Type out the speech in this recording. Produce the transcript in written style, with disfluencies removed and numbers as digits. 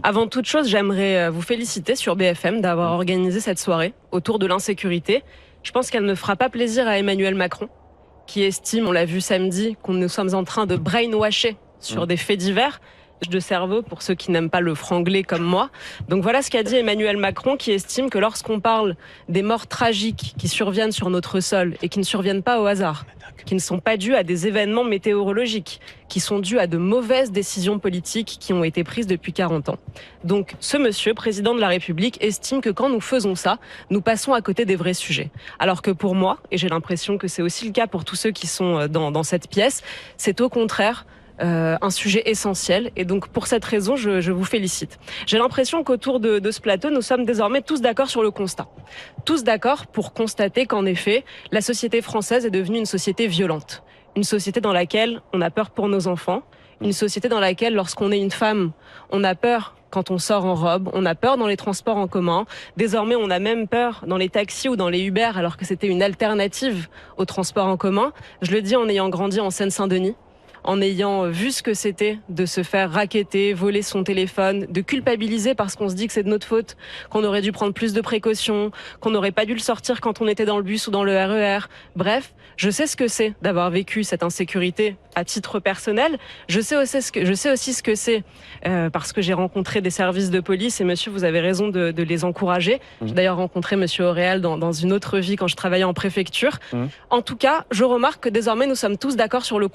Avant toute chose, j'aimerais vous féliciter sur BFM d'avoir organisé cette soirée autour de l'insécurité. Je pense qu'elle ne fera pas plaisir à Emmanuel Macron, qui estime, on l'a vu samedi, qu'on nous sommes en train de brainwasher sur des faits divers de cerveau pour ceux qui n'aiment pas le franglais comme moi. Donc voilà ce qu'a dit Emmanuel Macron, qui estime que lorsqu'on parle des morts tragiques qui surviennent sur notre sol et qui ne surviennent pas au hasard, qui ne sont pas dus à des événements météorologiques, qui sont dus à de mauvaises décisions politiques qui ont été prises depuis 40 ans. Donc ce monsieur, président de la République, estime que quand nous faisons ça, nous passons à côté des vrais sujets. Alors que pour moi, et j'ai l'impression que c'est aussi le cas pour tous ceux qui sont dans cette pièce, c'est au contraire un sujet essentiel, et donc pour cette raison je vous félicite. J'ai l'impression qu'autour de ce plateau nous sommes désormais tous d'accord sur le constat, tous d'accord pour constater qu'en effet la société française est devenue une société violente, une société dans laquelle on a peur pour nos enfants, une société dans laquelle lorsqu'on est une femme on a peur quand on sort en robe, on a peur dans les transports en commun, désormais on a même peur dans les taxis ou dans les Uber alors que c'était une alternative aux transports en commun. Je le dis en ayant grandi en Seine-Saint-Denis, en ayant vu ce que c'était de se faire racketter, voler son téléphone, de culpabiliser parce qu'on se dit que c'est de notre faute, qu'on aurait dû prendre plus de précautions, qu'on n'aurait pas dû le sortir quand on était dans le bus ou dans le RER. Bref, je sais ce que c'est d'avoir vécu cette insécurité à titre personnel. Je sais aussi ce que c'est parce que j'ai rencontré des services de police et monsieur, vous avez raison de les encourager. J'ai d'ailleurs rencontré monsieur Auréal dans une autre vie quand je travaillais en préfecture. En tout cas, je remarque que désormais nous sommes tous d'accord sur le